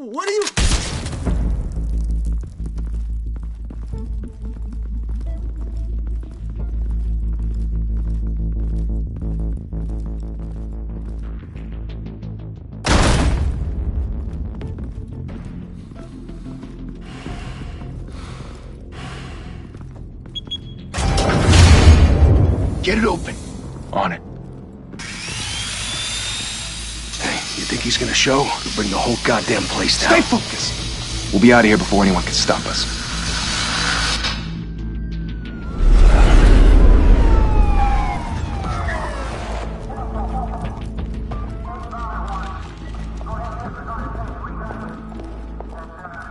What are you... Get it open. On it. Hey, you think he's gonna show? We'll bring the whole goddamn place down. Stay focused! We'll be out of here before anyone can stop us.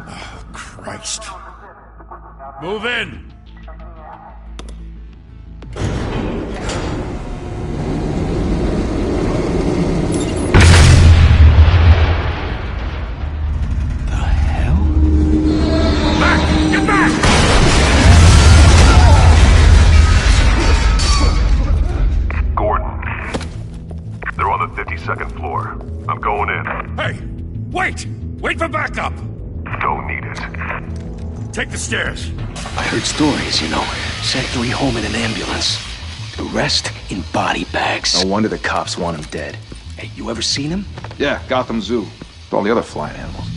Oh, Christ. Move in! Second floor. I'm going in. Hey! Wait! Wait for backup! Don't need it. Take the stairs. I heard stories, you know. Sent 3 home in an ambulance. The rest in body bags. No wonder the cops want him dead. Hey, you ever seen him? Yeah, Gotham Zoo. With all the other flying animals.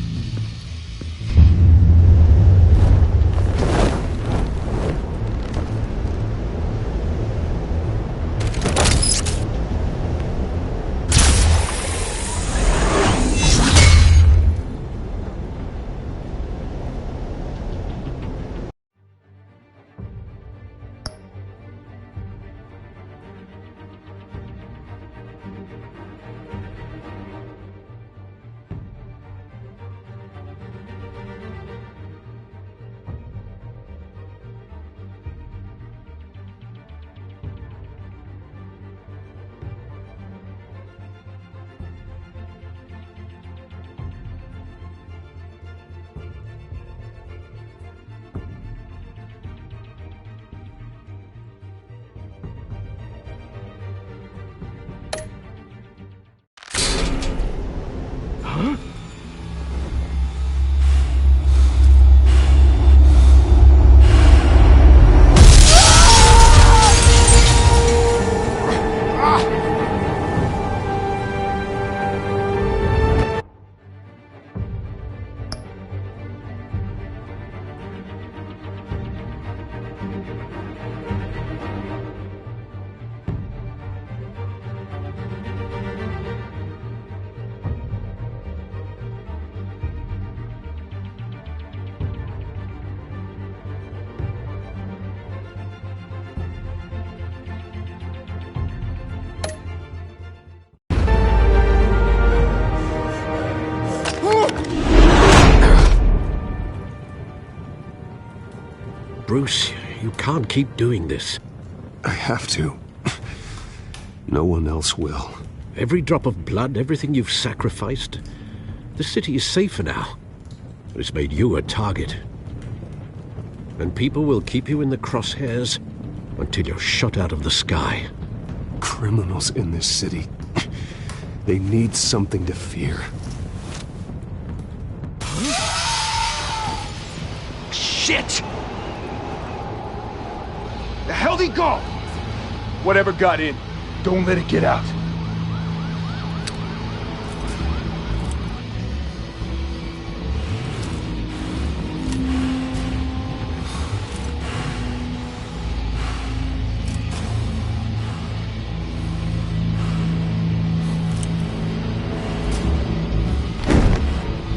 Bruce, you can't keep doing this. I have to. No one else will. Every drop of blood, everything you've sacrificed. The city is safer now. It's made you a target. And people will keep you in the crosshairs until you're shot out of the sky. Criminals in this city. They need something to fear. Shit! The hell'd he go? Whatever got in, don't let it get out.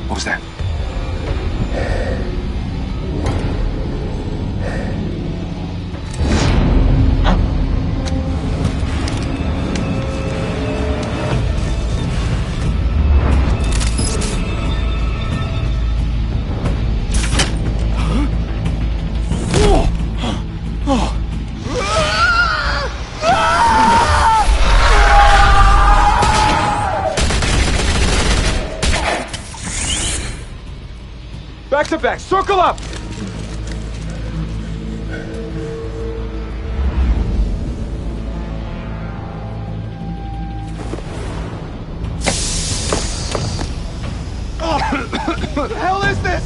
What was that? Back to back, circle up! What the hell is this?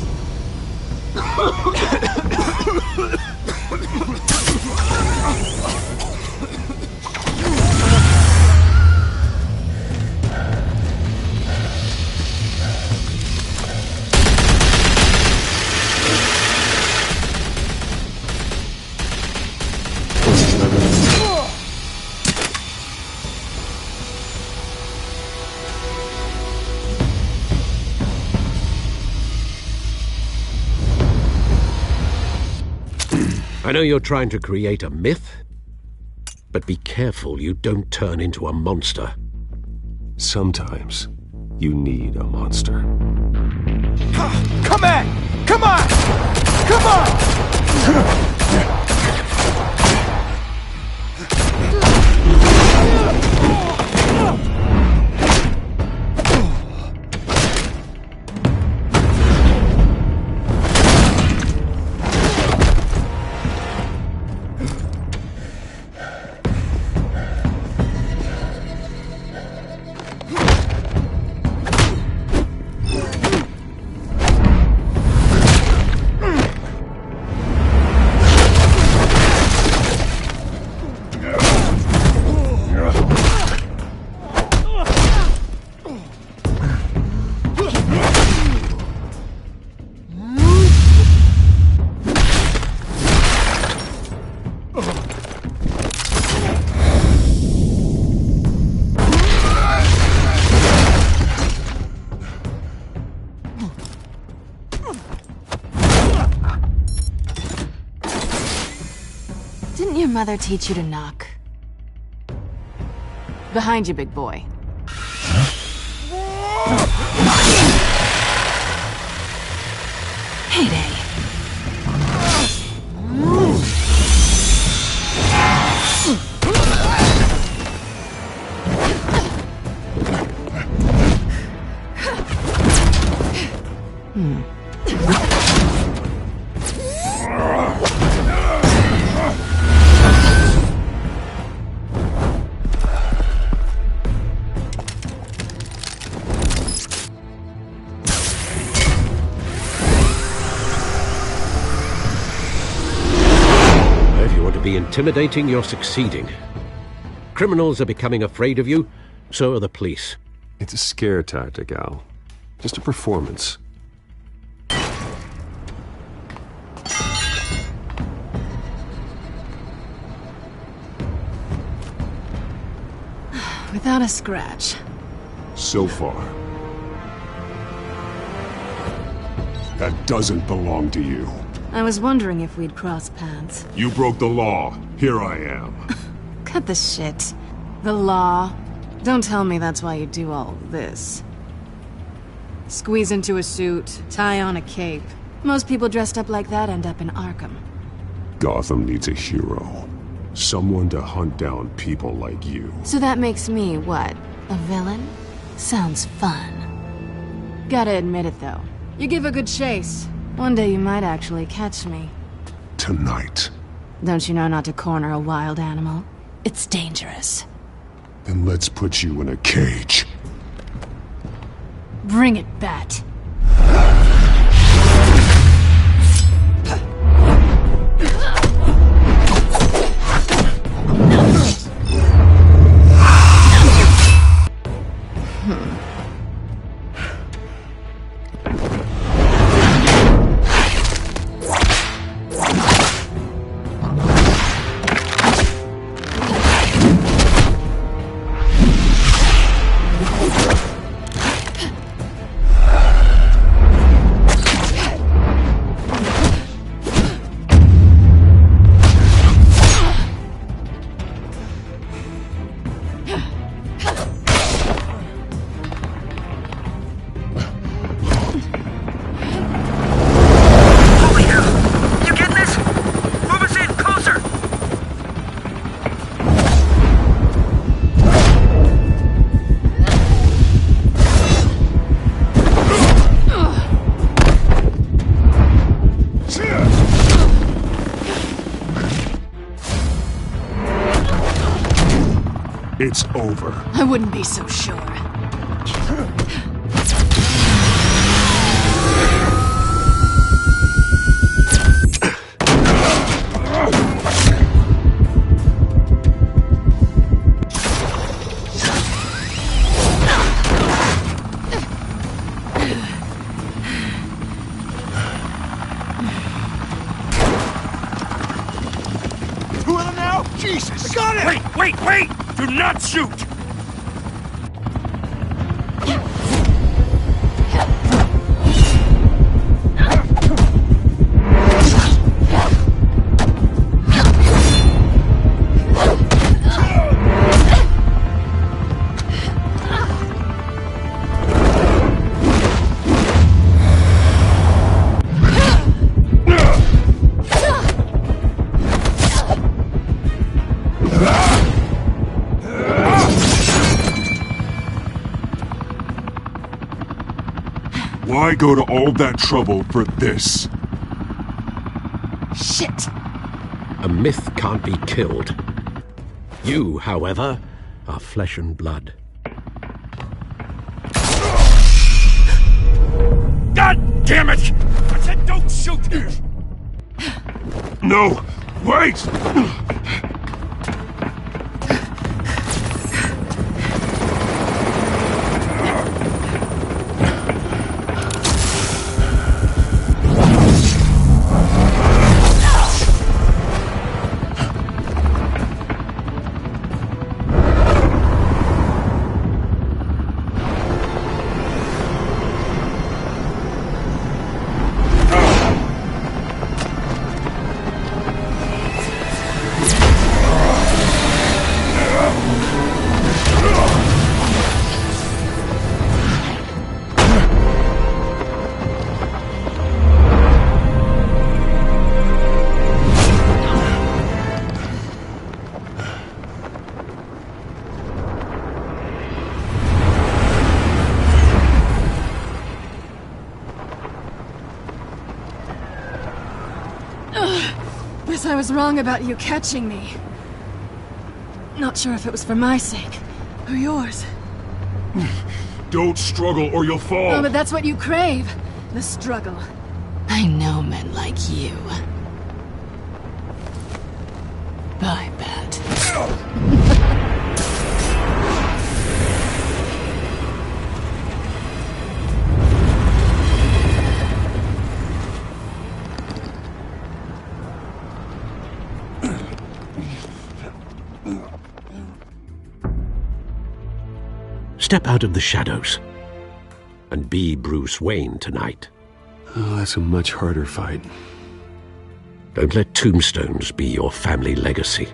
I know you're trying to create a myth, but be careful you don't turn into a monster. Sometimes you need a monster. Come on! Come on! Come on! Didn't your mother teach you to knock? Behind you, big boy. Heyday. Be intimidating, you're succeeding. Criminals are becoming afraid of you, so are the police. It's a scare tactic, Al. Just a performance. Without a scratch. So far. That doesn't belong to you. I was wondering if we'd cross paths. You broke the law. Here I am. Cut the shit. The law. Don't tell me that's why you do all this. Squeeze into a suit, tie on a cape. Most people dressed up like that end up in Arkham. Gotham needs a hero. Someone to hunt down people like you. So that makes me, what, a villain? Sounds fun. Gotta admit it, though. You give a good chase. One day you might actually catch me. Tonight. Don't you know not to corner a wild animal? It's dangerous. Then let's put you in a cage. Bring it, Bat. It's over. I wouldn't be so sure. Jesus! Got it! Wait! Do not shoot! Why go to all that trouble for this? Shit! A myth can't be killed. You, however, are flesh and blood. God damn it! I said don't shoot! No! Wait! Guess I was wrong about you catching me. Not sure if it was for my sake, or yours. Don't struggle or you'll fall! Oh, but that's what you crave. The struggle. I know men like you. I bet. Step out of the shadows and be Bruce Wayne tonight. Oh, that's a much harder fight. Don't let tombstones be your family legacy.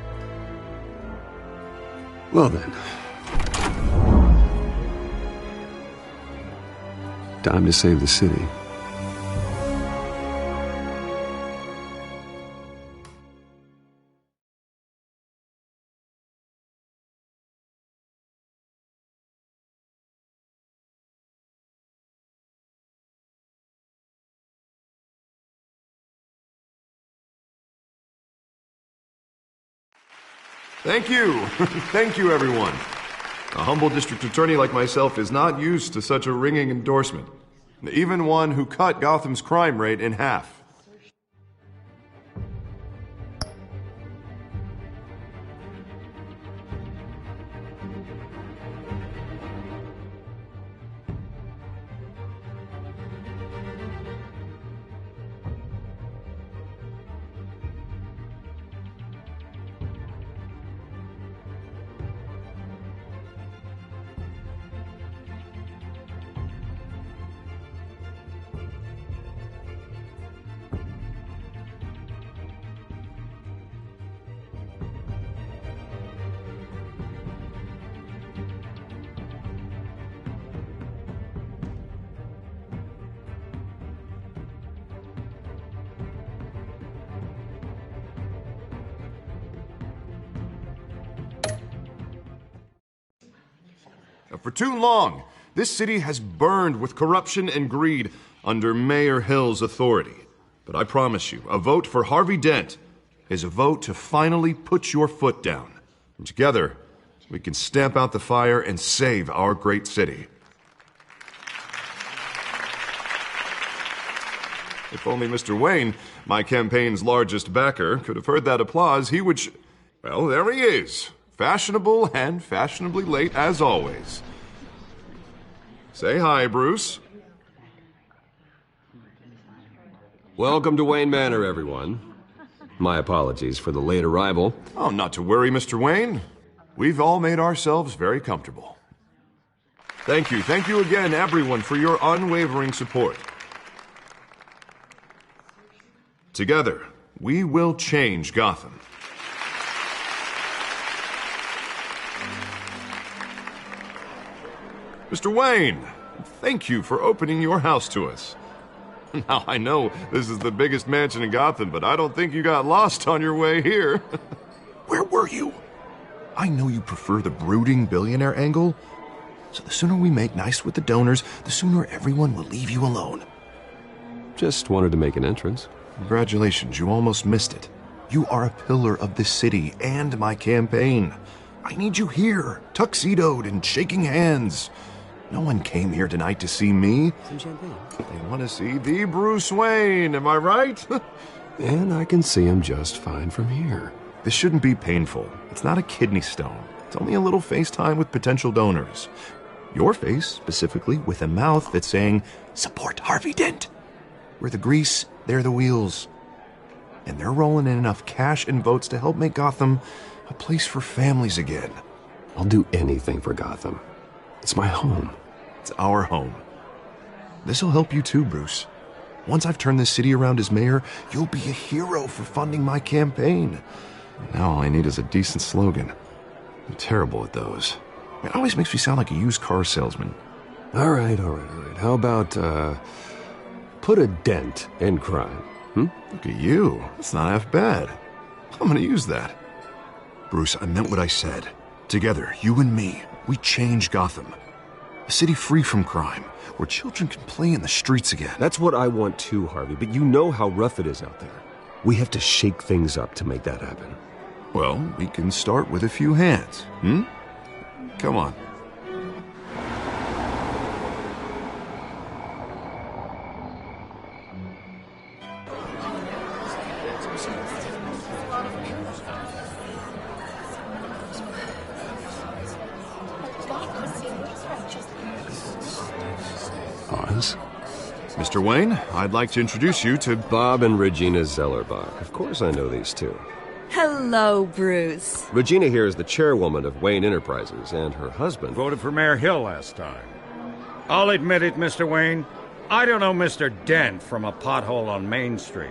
Well then. Time to save the city. Thank you. Thank you, everyone. A humble district attorney like myself is not used to such a ringing endorsement. Even one who cut Gotham's crime rate in half. For too long, this city has burned with corruption and greed under Mayor Hill's authority. But I promise you, a vote for Harvey Dent is a vote to finally put your foot down. And together, we can stamp out the fire and save our great city. If only Mr. Wayne, my campaign's largest backer, could have heard that applause, he would well, there he is. Fashionable and fashionably late as always. Say hi, Bruce. Welcome to Wayne Manor, everyone. My apologies for the late arrival. Oh, not to worry, Mr. Wayne. We've all made ourselves very comfortable. Thank you again, everyone, for your unwavering support. Together, we will change Gotham. Mr. Wayne, thank you for opening your house to us. Now, I know this is the biggest mansion in Gotham, but I don't think you got lost on your way here. Where were you? I know you prefer the brooding billionaire angle, so the sooner we make nice with the donors, the sooner everyone will leave you alone. Just wanted to make an entrance. Congratulations, you almost missed it. You are a pillar of this city and my campaign. I need you here, tuxedoed and shaking hands. No one came here tonight to see me. Some champagne. They want to see the Bruce Wayne, am I right? And I can see him just fine from here. This shouldn't be painful. It's not a kidney stone. It's only a little FaceTime with potential donors. Your face, specifically, with a mouth that's saying, support Harvey Dent. We're the grease, they're the wheels. And they're rolling in enough cash and votes to help make Gotham a place for families again. I'll do anything for Gotham. It's my home. It's our home. This'll help you too, Bruce. Once I've turned this city around as mayor, you'll be a hero for funding my campaign. Now all I need is a decent slogan. I'm terrible at those. It always makes me sound like a used car salesman. All right. How about, put a dent in crime? Look at you. That's not half bad. I'm gonna use that. Bruce, I meant what I said. Together, you and me, we change Gotham. A city free from crime, where children can play in the streets again. That's what I want too, Harvey, but you know how rough it is out there. We have to shake things up to make that happen. Well, we can start with a few hands, Come on. Oz? Mr. Wayne, I'd like to introduce you to Bob and Regina Zellerbach. Of course I know these two. Hello, Bruce. Regina here is the chairwoman of Wayne Enterprises, and her husband... Voted for Mayor Hill last time. I'll admit it, Mr. Wayne. I don't know Mr. Dent from a pothole on Main Street,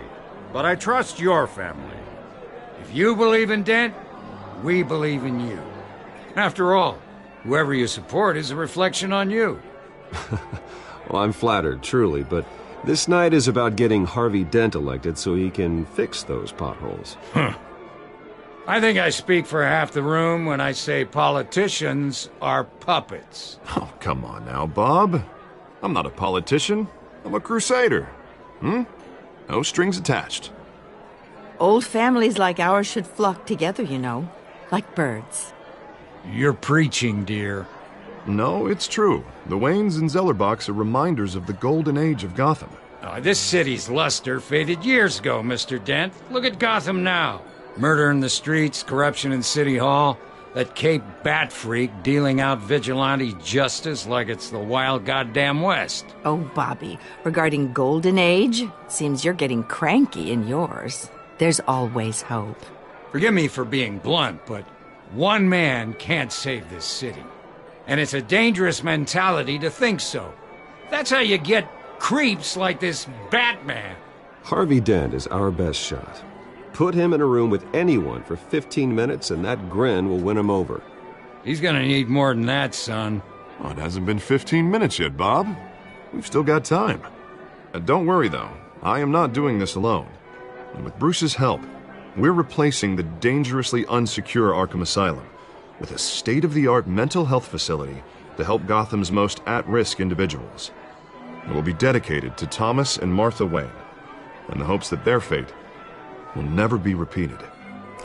but I trust your family. If you believe in Dent, we believe in you. After all, whoever you support is a reflection on you. Well, I'm flattered, truly, but this night is about getting Harvey Dent elected so he can fix those potholes. I think I speak for half the room when I say politicians are puppets. Oh, come on now, Bob. I'm not a politician. I'm a crusader. No strings attached. Old families like ours should flock together, you know, like birds. You're preaching, dear. No, it's true. The Waynes and Zellerbachs are reminders of the golden age of Gotham. This city's luster faded years ago, Mr. Dent. Look at Gotham now. Murder in the streets, corruption in City Hall, that Cape Bat freak dealing out vigilante justice like it's the wild goddamn West. Oh, Bobby, regarding Golden Age, seems you're getting cranky in yours. There's always hope. Forgive me for being blunt, but one man can't save this city. And it's a dangerous mentality to think so. That's how you get creeps like this Batman. Harvey Dent is our best shot. Put him in a room with anyone for 15 minutes and that grin will win him over. He's gonna need more than that, son. Oh, it hasn't been 15 minutes yet, Bob. We've still got time. Don't worry, though. I am not doing this alone. And with Bruce's help, we're replacing the dangerously unsecure Arkham Asylum with a state-of-the-art mental health facility to help Gotham's most at-risk individuals. It will be dedicated to Thomas and Martha Wayne, in the hopes that their fate will never be repeated.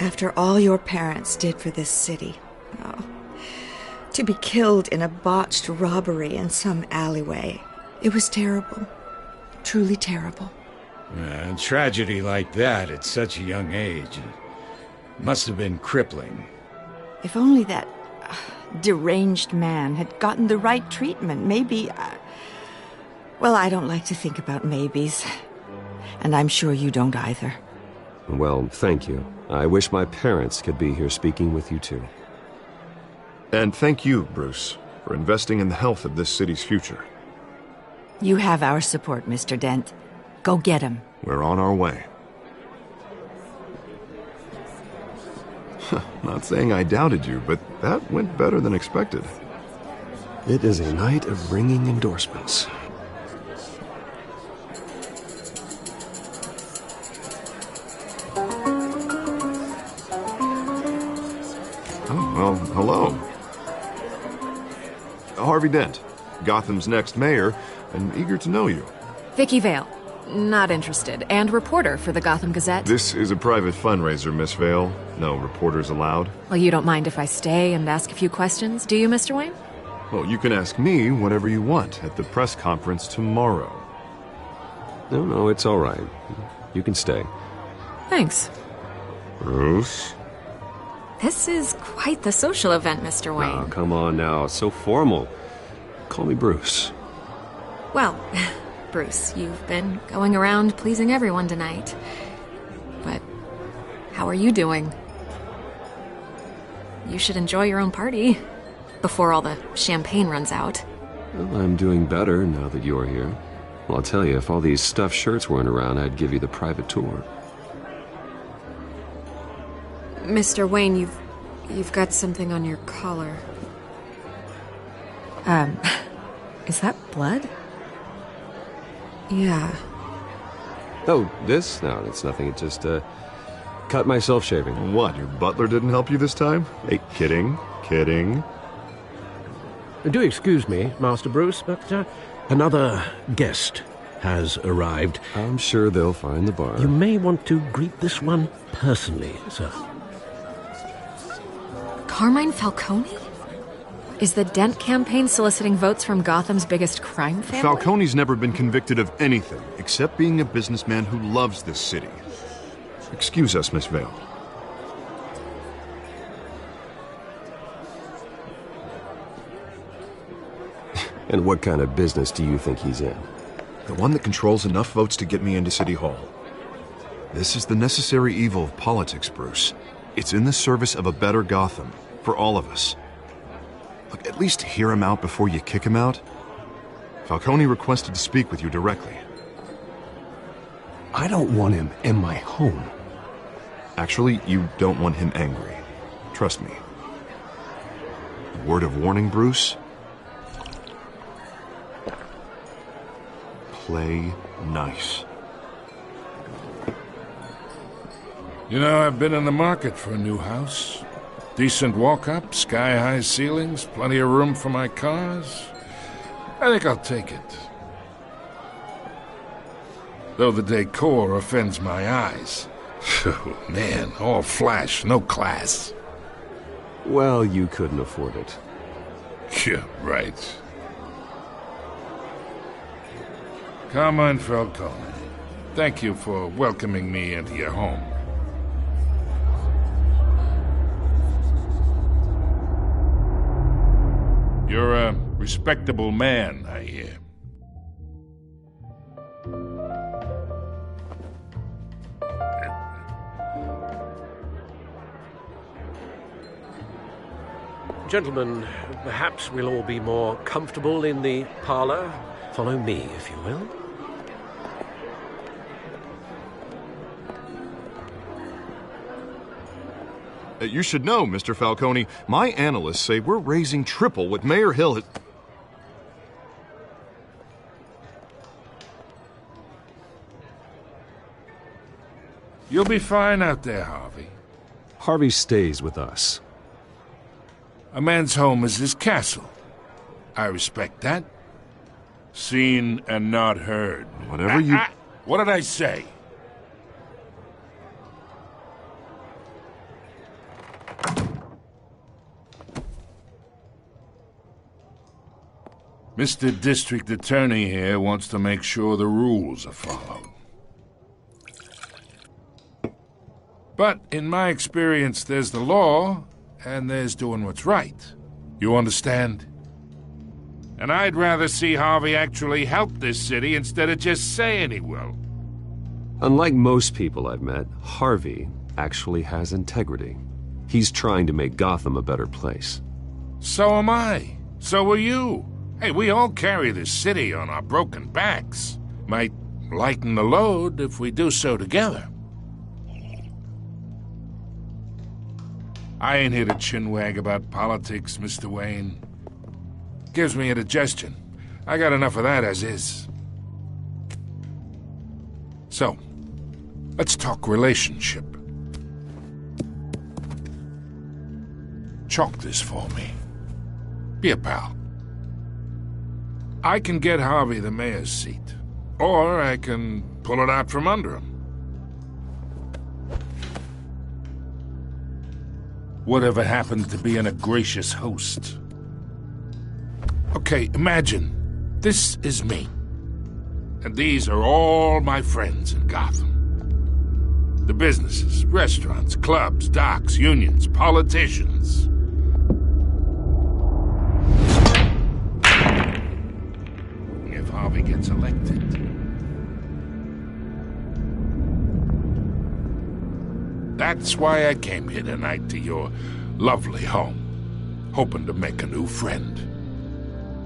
After all your parents did for this city, to be killed in a botched robbery in some alleyway, it was terrible. Truly terrible. A tragedy like that at such a young age must have been crippling. If only that deranged man had gotten the right treatment, maybe... Well, I don't like to think about maybes. And I'm sure you don't either. Well, thank you. I wish my parents could be here speaking with you too. And thank you, Bruce, for investing in the health of this city's future. You have our support, Mr. Dent. Go get him. We're on our way. Not saying I doubted you, but that went better than expected. It is a night of ringing endorsements. Oh, well, hello. Harvey Dent, Gotham's next mayor, and eager to know you. Vicky Vale. Not interested. And reporter for the Gotham Gazette. This is a private fundraiser, Miss Vale. No reporters allowed. Well, you don't mind if I stay and ask a few questions, do you, Mr. Wayne? Well, you can ask me whatever you want at the press conference tomorrow. No, it's all right. You can stay. Thanks. Bruce? This is quite the social event, Mr. Wayne. Oh, come on now. So formal. Call me Bruce. Well, Bruce, you've been going around pleasing everyone tonight. But how are you doing? You should enjoy your own party before all the champagne runs out. Well, I'm doing better now that you're here. Well, I'll tell you, if all these stuffed shirts weren't around, I'd give you the private tour. Mr. Wayne, you've got something on your collar. Is that blood? Yeah. Oh, this? No, it's nothing. It just, cut myself shaving. What, your butler didn't help you this time? Hey, kidding. Do excuse me, Master Bruce, but another guest has arrived. I'm sure they'll find the bar. You may want to greet this one personally, sir. Carmine Falcone? Is the Dent campaign soliciting votes from Gotham's biggest crime family? Falcone's never been convicted of anything except being a businessman who loves this city. Excuse us, Miss Vale. And what kind of business do you think he's in? The one that controls enough votes to get me into City Hall. This is the necessary evil of politics, Bruce. It's in the service of a better Gotham, for all of us. Look, at least hear him out before you kick him out. Falcone requested to speak with you directly. I don't want him in my home. Actually, you don't want him angry. Trust me. A word of warning, Bruce. Play nice. You know, I've been in the market for a new house. Decent walk-up, sky-high ceilings, plenty of room for my cars. I think I'll take it. Though the decor offends my eyes. Oh, man, all flash, no class. Well, you couldn't afford it. Yeah, right. Carmine Falcone, thank you for welcoming me into your home. You're a respectable man, I hear. Gentlemen, perhaps we'll all be more comfortable in the parlor. Follow me, if you will. You should know, Mr. Falcone, my analysts say we're raising triple what Mayor Hill has... You'll be fine out there, Harvey. Harvey stays with us. A man's home is his castle. I respect that. Seen and not heard. Whatever you... What did I say? Mr. District Attorney here wants to make sure the rules are followed. But in my experience, there's the law, and there's doing what's right. You understand? And I'd rather see Harvey actually help this city instead of just saying he will. Unlike most people I've met, Harvey actually has integrity. He's trying to make Gotham a better place. So am I. So are you. Hey, we all carry this city on our broken backs. Might lighten the load if we do so together. I ain't here to chinwag about politics, Mr. Wayne. Gives me indigestion. I got enough of that as is. So, let's talk relationship. Chalk this for me. Be a pal. I can get Harvey the mayor's seat, or I can pull it out from under him. Whatever happened to being a gracious host? Okay, imagine this is me, and these are all my friends in Gotham. The businesses, restaurants, clubs, docks, unions, politicians. If Harvey gets elected, that's why I came here tonight to your lovely home, hoping to make a new friend.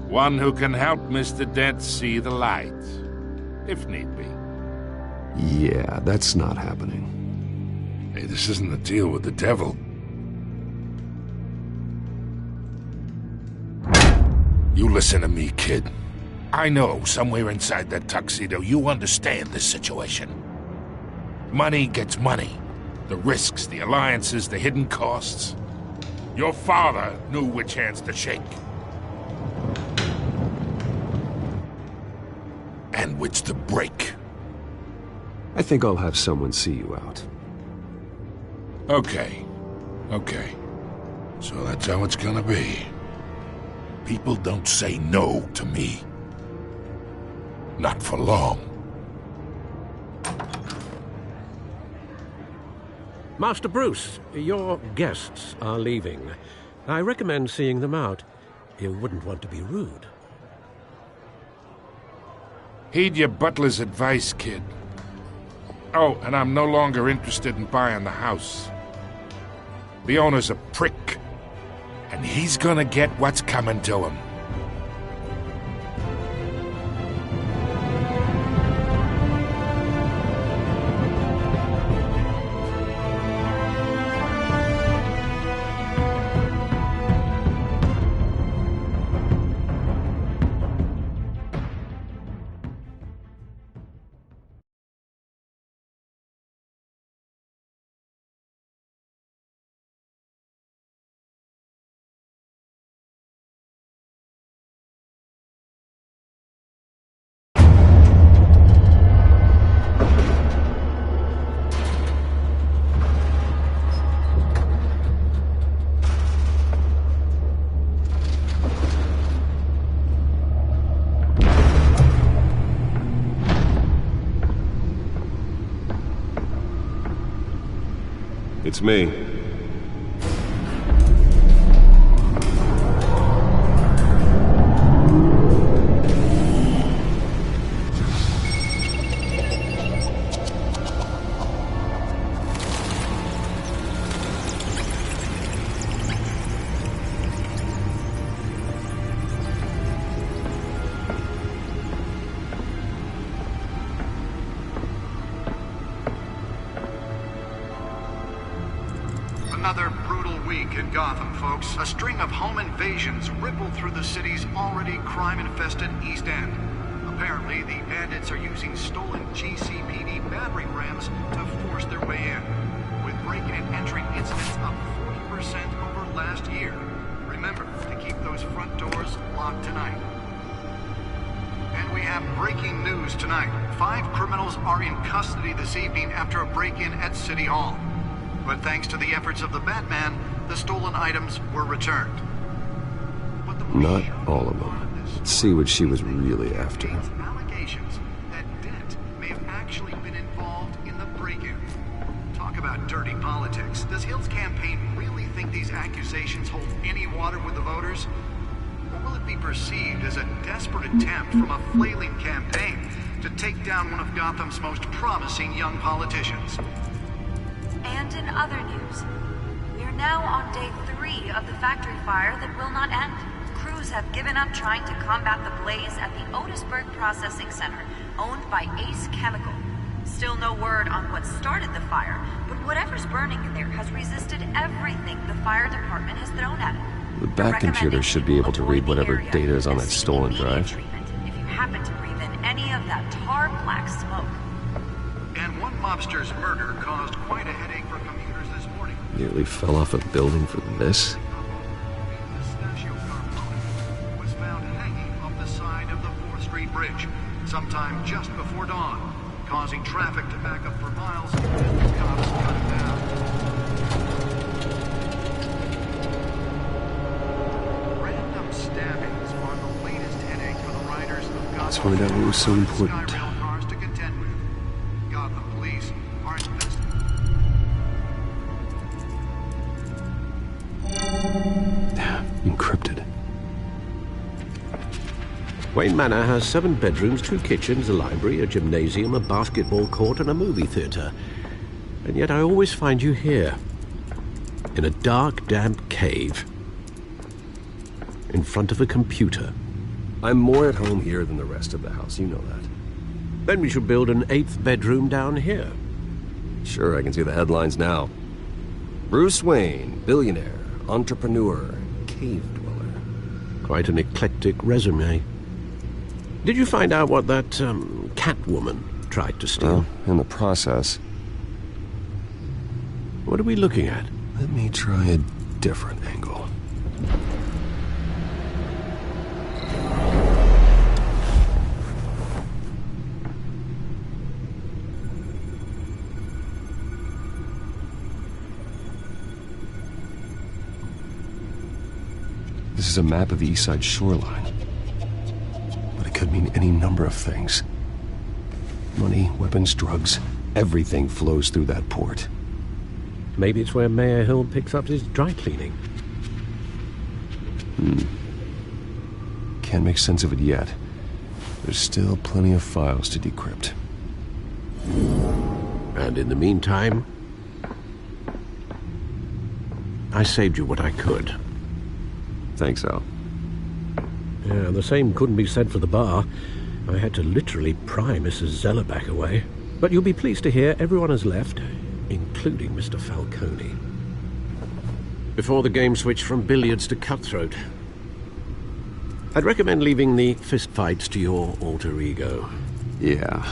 One who can help Mr. Dent see the light, if need be. Yeah, that's not happening. Hey, this isn't a deal with the devil. You listen to me, kid. I know somewhere inside that tuxedo you understand this situation. Money gets money. The risks, the alliances, the hidden costs. Your father knew which hands to shake. And which to break. I think I'll have someone see you out. Okay. So that's how it's gonna be. People don't say no to me. Not for long. Master Bruce, your guests are leaving. I recommend seeing them out. You wouldn't want to be rude. Heed your butler's advice, kid. Oh, and I'm no longer interested in buying the house. The owner's a prick, and he's gonna get what's coming to him. It's me. Another brutal week in Gotham, folks. A string of home invasions rippled through the city's already crime-infested East End. Apparently, the bandits are using stolen GCPD battering rams to force their way in, with break-in and entering incidents up 40% over last year. Remember to keep those front doors locked tonight. And we have breaking news tonight. 5 criminals are in custody this evening after a break-in at City Hall. But thanks to the efforts of the Batman, the stolen items were returned. Not all of them. Let's see what she was really after. Allegations that Dent may have actually been involved in the break-in. Talk about dirty politics. Does Hill's campaign really think these accusations hold any water with the voters? Or will it be perceived as a desperate attempt from a flailing campaign to take take down one of Gotham's most promising young politicians. And in other news, we're now on day 3 of the factory fire that will not end. Crews have given up trying to combat the blaze at the Otisburg Processing Center, owned by Ace Chemical. Still no word on what started the fire, but whatever's burning in there has resisted everything the fire department has thrown at it. The back computer should be able to read whatever data is on that stolen drive. If you happen to breathe in any of that tar black smoke. And one mobster's murder caused quite a headache for commuters this morning. Nearly fell off a building for this? Was found hanging off the side of the 4th Street Bridge sometime just before dawn, causing traffic to back up for miles as the cops cut it down. Random stabbings are the latest headache for the riders of Gotham. Let's find out what was so important. Cars to contend with. Gotham police are invested. Encrypted. Wayne Manor has 7 bedrooms, 2 kitchens, a library, a gymnasium, a basketball court, and a movie theatre. And yet I always find you here, in a dark, damp cave, in front of a computer. I'm more at home here than the rest of the house, you know that. Then we should build an 8th bedroom down here. Sure, I can see the headlines now. Bruce Wayne, billionaire, entrepreneur, cave dweller. Quite an eclectic resume. Did you find out what that, Catwoman tried to steal? Well, in the process. What are we looking at? Let me try a different angle. This is a map of the East Side shoreline. But it could mean any number of things. Money, weapons, drugs, everything flows through that port. Maybe it's where Mayor Hill picks up his dry cleaning. Can't make sense of it yet. There's still plenty of files to decrypt. And in the meantime, I saved you what I could. Thanks, Al. Yeah, the same couldn't be said for the bar. I had to literally pry Mrs. Zellerback away. But you'll be pleased to hear everyone has left, including Mr. Falcone. Before the game switched from billiards to cutthroat. I'd recommend leaving the fistfights to your alter ego. Yeah,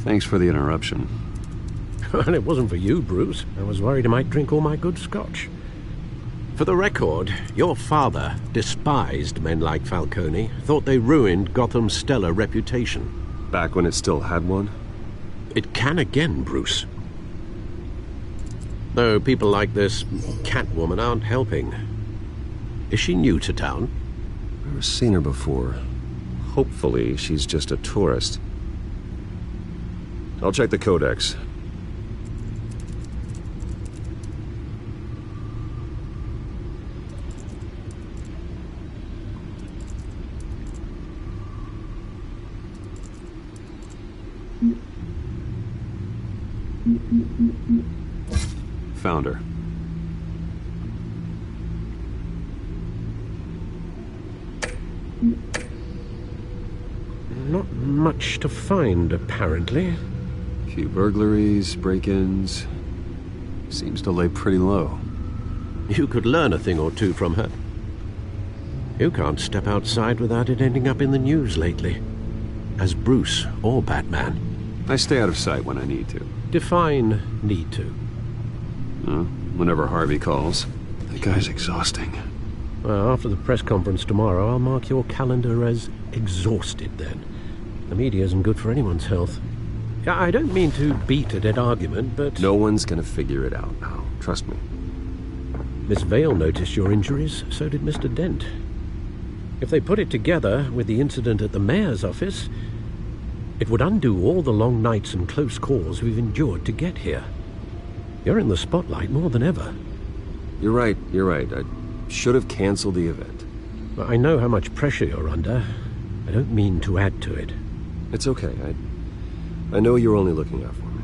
thanks for the interruption. Well, it wasn't for you, Bruce. I was worried I might drink all my good scotch. For the record, your father despised men like Falcone, thought they ruined Gotham's stellar reputation. Back when it still had one? It can again, Bruce. Though people like this Catwoman aren't helping. Is she new to town? Never seen her before. Hopefully, she's just a tourist. I'll check the codex. Found her. Not much to find, apparently. Few burglaries, break-ins. Seems to lay pretty low. You could learn a thing or two from her. You can't step outside without it ending up in the news lately. As Bruce or Batman. I stay out of sight when I need to. Define need to. Whenever Harvey calls. That guy's exhausting. Well, after the press conference tomorrow, I'll mark your calendar as exhausted then. The media isn't good for anyone's health. I don't mean to beat a dead argument, but... No one's gonna figure it out now. Trust me. Miss Vale noticed your injuries, so did Mr. Dent. If they put it together with the incident at the mayor's office, it would undo all the long nights and close calls we've endured to get here. You're in the spotlight more than ever. You're right. I should have canceled the event. I know how much pressure you're under. I don't mean to add to it. It's okay. I know you're only looking out for me.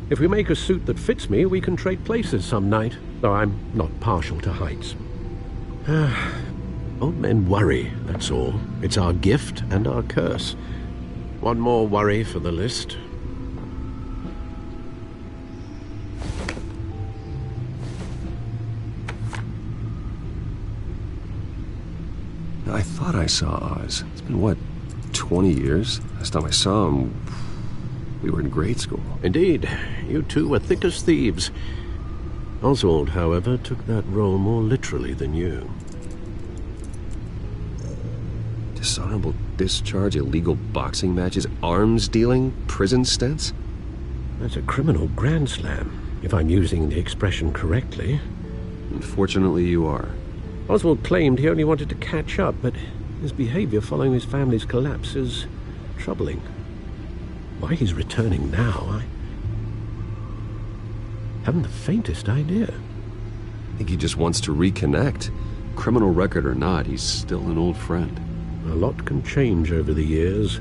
If we make a suit that fits me, we can trade places some night, though I'm not partial to heights. Old men worry, that's all. It's our gift and our curse. One more worry for the list. I thought I saw Oz. It's been, what, 20 years? Last time I saw him, we were in grade school. Indeed. You two were thick as thieves. Oswald, however, took that role more literally than you. Dishonorable discharge, illegal boxing matches, arms dealing, prison stints? That's a criminal grand slam, if I'm using the expression correctly. Unfortunately, you are. Oswald claimed he only wanted to catch up, but his behavior following his family's collapse is troubling. Why he's returning now, I haven't the faintest idea. I think he just wants to reconnect. Criminal record or not, he's still an old friend. A lot can change over the years.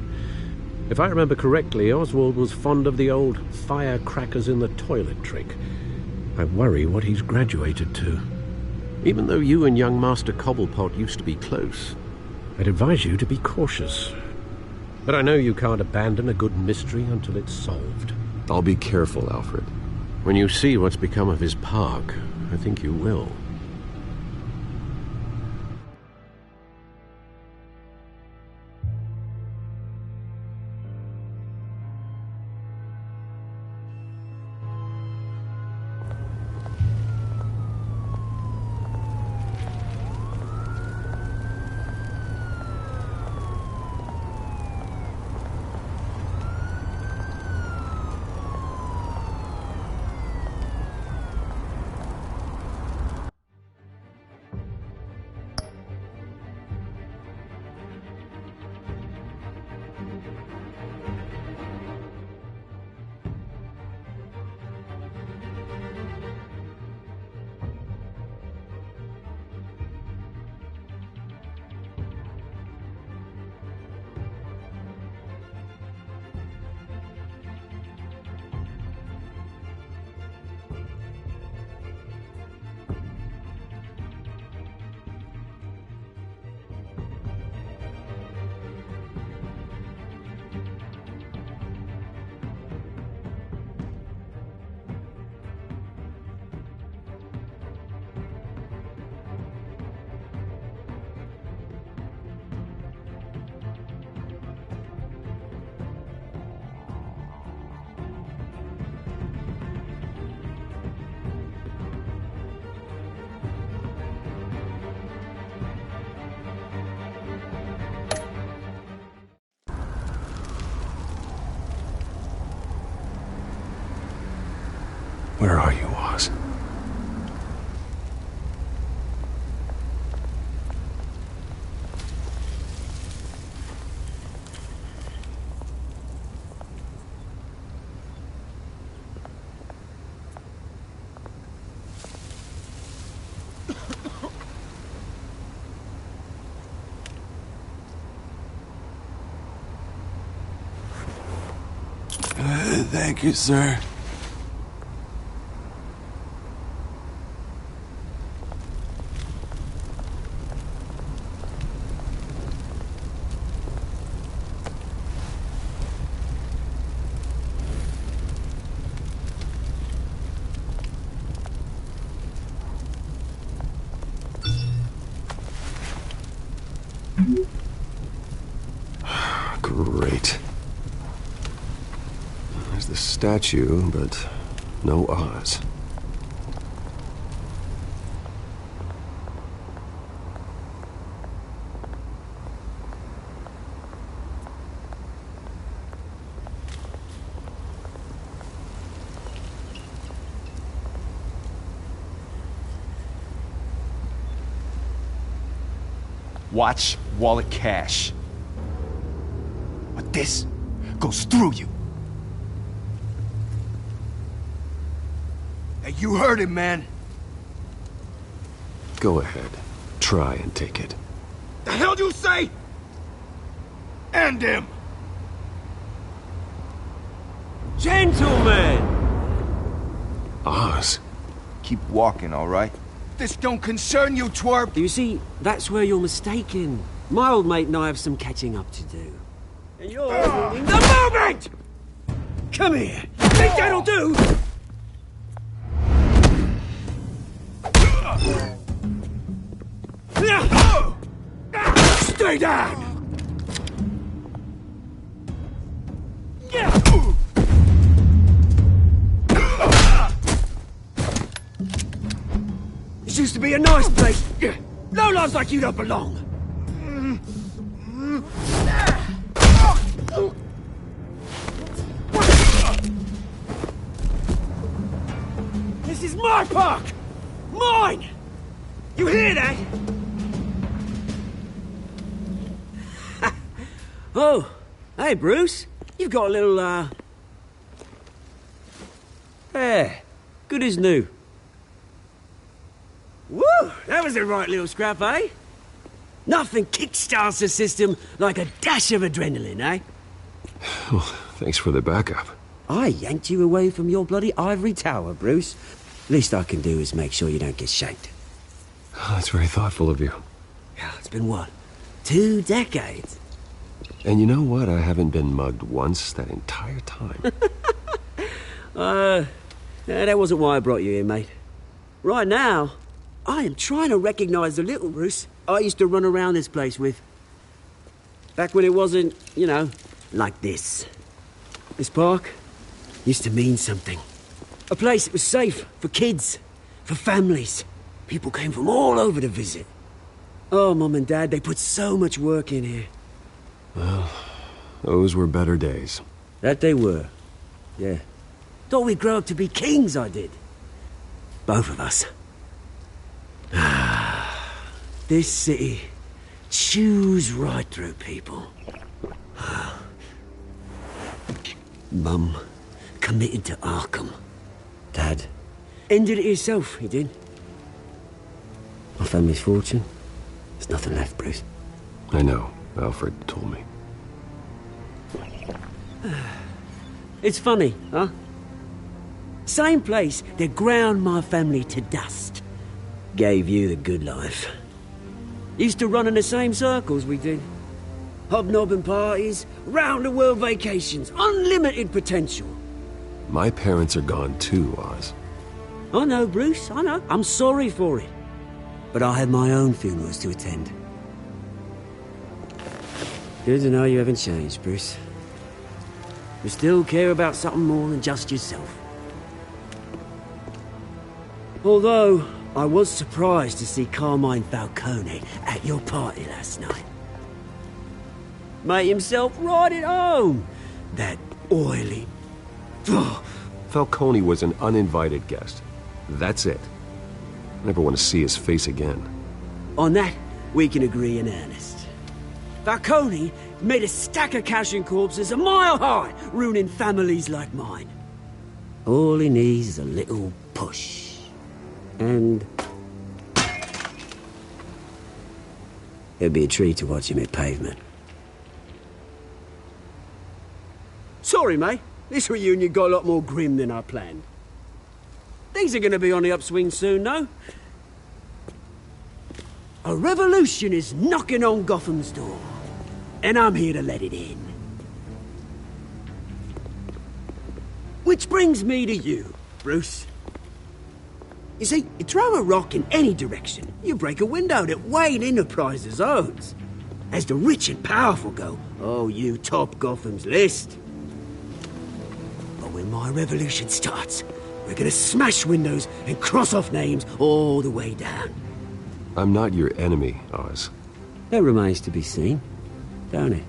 If I remember correctly, Oswald was fond of the old firecrackers in the toilet trick. I worry what he's graduated to. Even though you and young Master Cobblepot used to be close, I'd advise you to be cautious. But I know you can't abandon a good mystery until it's solved. I'll be careful, Alfred. When you see what's become of his park, I think you will. Where are you, Oz? Thank you, sir. Great. There's the statue, but no Oz. Watch wallet cash. But this goes through you. Hey, you heard him, man. Go ahead. Try and take it. The hell do you say? End him. Gentlemen! Oz. Keep walking, all right? This don't concern you, twerp! You see, that's where you're mistaken. My old mate and I have some catching up to do. And you're ruining the moment! Come here! Think that'll do? Stay down! This used to be a nice place. Lowlifes like you don't belong. This is my park! Mine! You hear that? Oh, hey, Bruce. You've got a little, Yeah, good as new. Woo! That was a right little scrap, eh? Nothing kickstarts the system like a dash of adrenaline, eh? Well, thanks for the backup. I yanked you away from your bloody ivory tower, Bruce. Least I can do is make sure you don't get shanked. Oh, that's very thoughtful of you. Yeah, it's been what? 2 decades? And you know what? I haven't been mugged once that entire time. That wasn't why I brought you here, mate. Right now, I am trying to recognize the little Bruce I used to run around this place with. Back when it wasn't, you know, like this. This park used to mean something. A place that was safe for kids, for families. People came from all over to visit. Oh, Mum and Dad, they put so much work in here. Well, those were better days. That they were. Yeah. Thought we'd grow up to be kings, I did. Both of us. This city chews right through people. Mum committed to Arkham. Dad ended it himself, he did. My family's fortune. There's nothing left, Bruce. I know. Alfred told me. It's funny, huh? Same place that ground my family to dust. Gave you the good life. Used to run in the same circles we did. Hobnobbing parties, round-the-world vacations, unlimited potential. My parents are gone too, Oz. I know, Bruce, I know. I'm sorry for it. But I had my own funerals to attend. Good to know you haven't changed, Bruce. You still care about something more than just yourself. Although, I was surprised to see Carmine Falcone at your party last night. Made himself right at home. That oily... Falcone was an uninvited guest. That's it. I never want to see his face again. On that, we can agree in earnest. Falcone made a stack of cash and corpses a mile high, ruining families like mine. All he needs is a little push. And... it'd be a treat to watch him hit pavement. Sorry, mate. This reunion got a lot more grim than I planned. Things are going to be on the upswing soon, though. A revolution is knocking on Gotham's door. And I'm here to let it in. Which brings me to you, Bruce. You see, you throw a rock in any direction, you break a window that Wayne Enterprises owns. As the rich and powerful go, oh, you top Gotham's list. But when my revolution starts, we're gonna smash windows and cross off names all the way down. I'm not your enemy, Oz. That remains to be seen, don't it?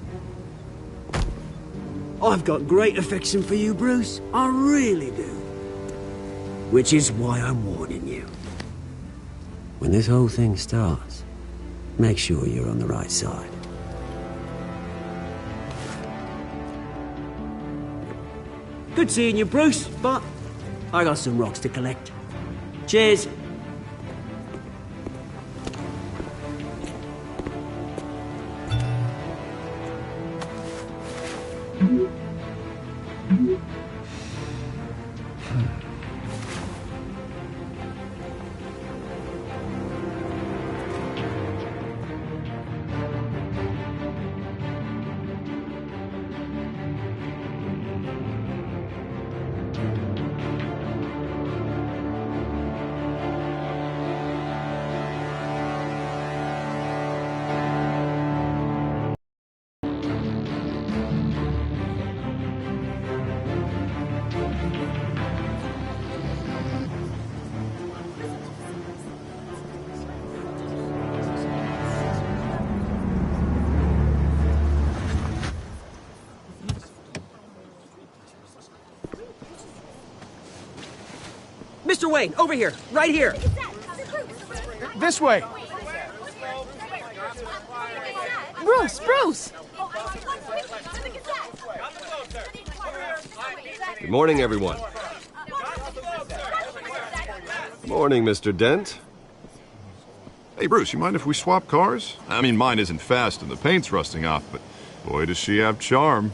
I've got great affection for you, Bruce. I really do. Which is why I'm warning you. When this whole thing starts, make sure you're on the right side. Good seeing you, Bruce, but I got some rocks to collect. Cheers. Mr. Wayne, over here, right here. This way. Bruce! Good morning, everyone. Morning, Mr. Dent. Hey, Bruce, you mind if we swap cars? I mean, mine isn't fast and the paint's rusting off, but boy, does she have charm.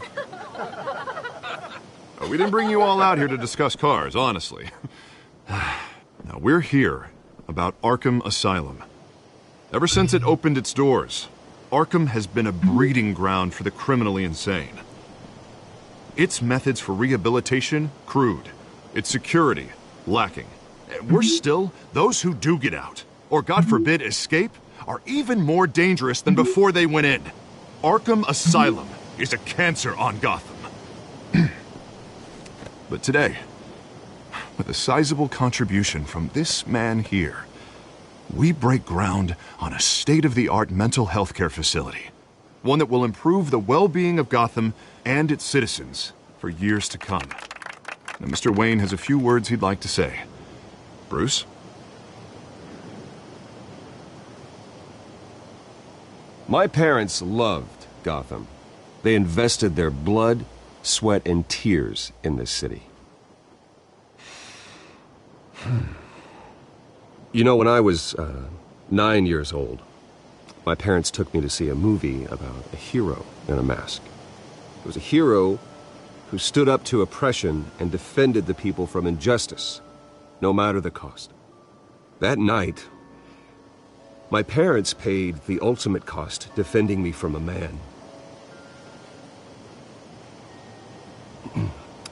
We didn't bring you all out here to discuss cars, honestly. Now, we're here about Arkham Asylum. Ever since it opened its doors, Arkham has been a breeding ground for the criminally insane. Its methods for rehabilitation, crude. Its security, lacking. Worse still, those who do get out, or God forbid escape, are even more dangerous than before they went in. Arkham Asylum is a cancer on Gotham. But today, with a sizable contribution from this man here, we break ground on a state-of-the-art mental health care facility. One that will improve the well-being of Gotham and its citizens for years to come. Now, Mr. Wayne has a few words he'd like to say. Bruce? My parents loved Gotham. They invested their blood, sweat, and tears in this city. You know, when I was 9 years old, my parents took me to see a movie about a hero in a mask. It was a hero who stood up to oppression and defended the people from injustice, no matter the cost. That night, my parents paid the ultimate cost defending me from a man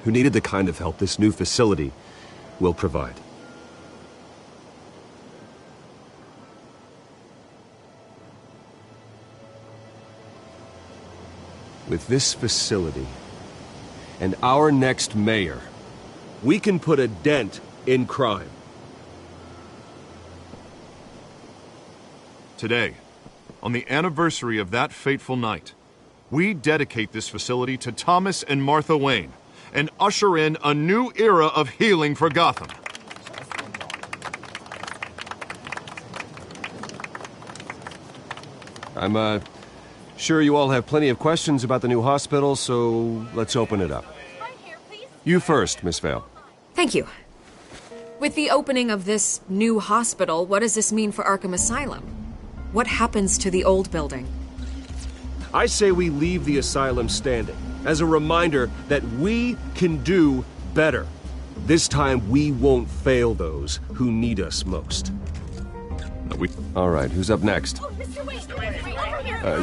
who needed the kind of help this new facility will provide. With this facility and our next mayor, we can put a dent in crime. Today, on the anniversary of that fateful night, we dedicate this facility to Thomas and Martha Wayne and usher in a new era of healing for Gotham. I'm sure you all have plenty of questions about the new hospital, so let's open it up. You first, Miss Vale. Thank you. With the opening of this new hospital, what does this mean for Arkham Asylum? What happens to the old building? I say we leave the asylum standing as a reminder that we can do better. This time we won't fail those who need us most. All right, who's up next?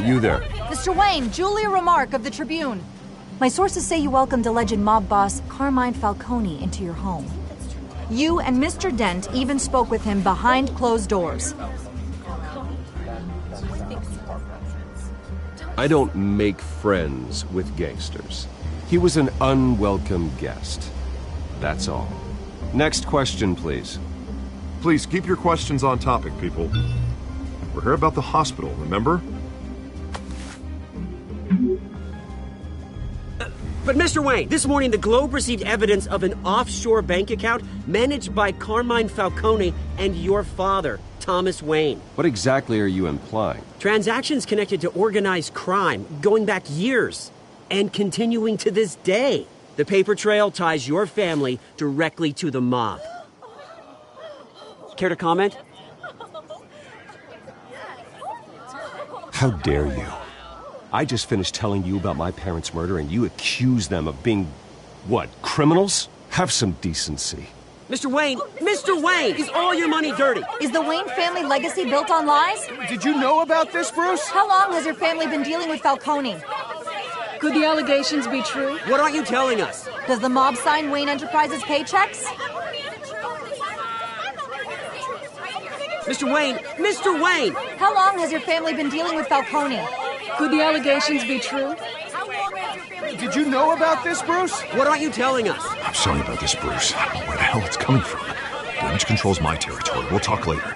You there. Mr. Wayne, Julia Remark of the Tribune. My sources say you welcomed alleged mob boss Carmine Falcone into your home. You and Mr. Dent even spoke with him behind closed doors. I don't make friends with gangsters. He was an unwelcome guest. That's all. Next question, please. Please keep your questions on topic, people. We're here about the hospital, remember? But Mr. Wayne, this morning the Globe received evidence of an offshore bank account managed by Carmine Falcone and your father, Thomas Wayne. What exactly are you implying? Transactions connected to organized crime, going back years, and continuing to this day. The paper trail ties your family directly to the mob. Care to comment? How dare you? I just finished telling you about my parents' murder and you accuse them of being, what, criminals? Have some decency. Mr. Wayne! Mr. Wayne! Is all your money dirty? Is the Wayne family legacy built on lies? Did you know about this, Bruce? How long has your family been dealing with Falcone? Could the allegations be true? What aren't you telling us? Does the mob sign Wayne Enterprises paychecks? Mr. Wayne! Mr. Wayne! How long has your family been dealing with Falcone? Could the allegations be true? Did you know about this, Bruce? What aren't you telling us? I'm sorry about this, Bruce. I don't know where the hell it's coming from. Damage control's my territory. We'll talk later.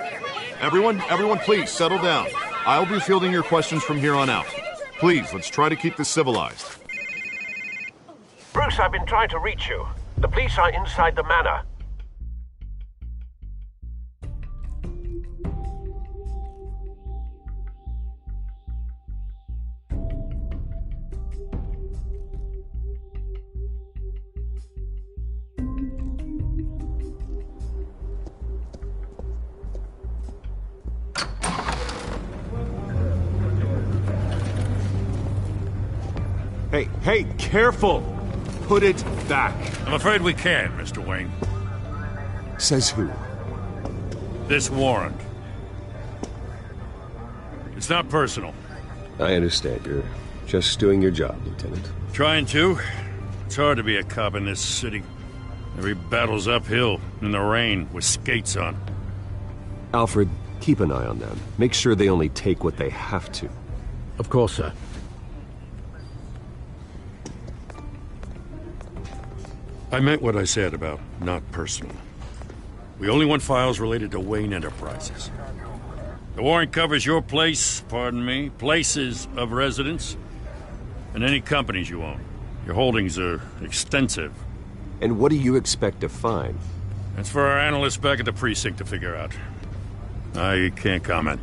Everyone, please settle down. I'll be fielding your questions from here on out. Please, let's try to keep this civilized. Bruce, I've been trying to reach you. The police are inside the manor. Hey, careful! Put it back. I'm afraid we can't, Mr. Wayne. Says who? This warrant. It's not personal. I understand. You're just doing your job, Lieutenant. Trying to. It's hard to be a cop in this city. Every battle's uphill, in the rain, with skates on. Alfred, keep an eye on them. Make sure they only take what they have to. Of course, sir. I meant what I said about not personal. We only want files related to Wayne Enterprises. The warrant covers your place, pardon me, places of residence, and any companies you own. Your holdings are extensive. And what do you expect to find? That's for our analysts back at the precinct to figure out. I can't comment.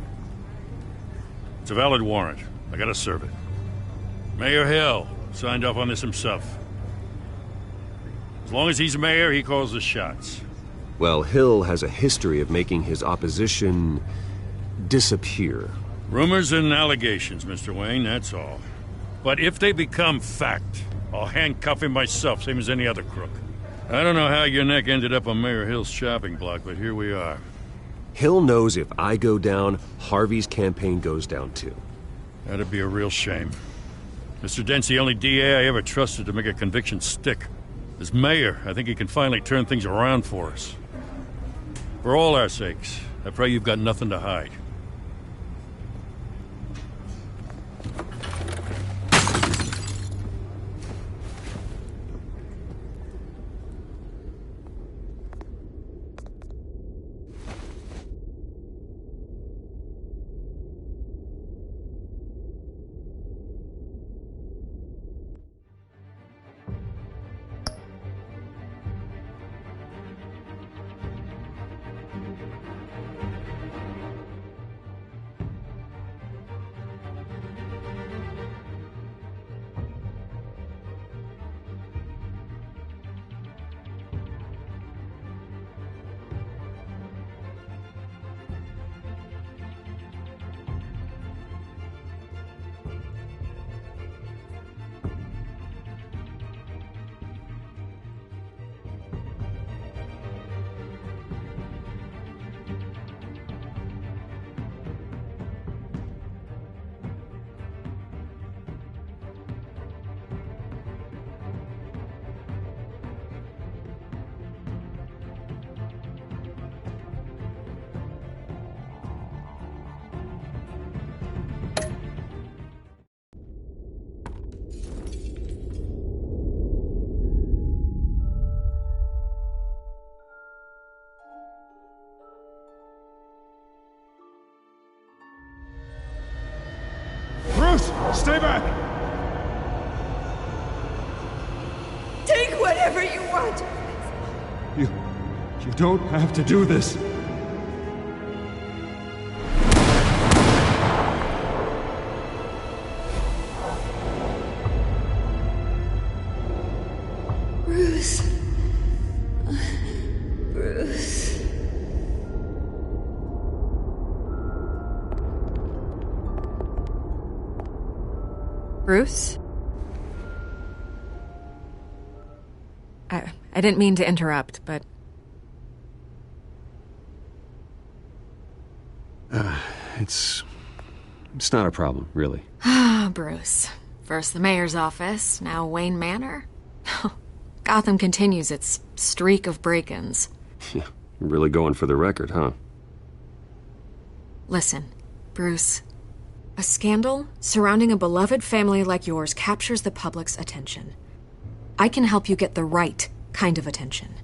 It's a valid warrant. I gotta serve it. Mayor Hill signed off on this himself. As long as he's mayor, he calls the shots. Well, Hill has a history of making his opposition disappear. Rumors and allegations, Mr. Wayne, that's all. But if they become fact, I'll handcuff him myself, same as any other crook. I don't know how your neck ended up on Mayor Hill's shopping block, but here we are. Hill knows if I go down, Harvey's campaign goes down too. That'd be a real shame. Mr. Dent's the only DA I ever trusted to make a conviction stick. As mayor, I think he can finally turn things around for us. For all our sakes, I pray you've got nothing to hide. Stay back! Take whatever you want! You don't have to do this. Bruce. Bruce. Bruce? I didn't mean to interrupt, but... It's not a problem, really. Ah, Bruce. First the mayor's office, now Wayne Manor. Gotham continues its streak of break-ins. Yeah, you're really going for the record, huh? Listen, Bruce. A scandal surrounding a beloved family like yours captures the public's attention. I can help you get the right kind of attention.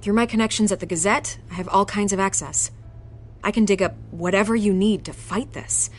Through my connections at the Gazette, I have all kinds of access. I can dig up whatever you need to fight this.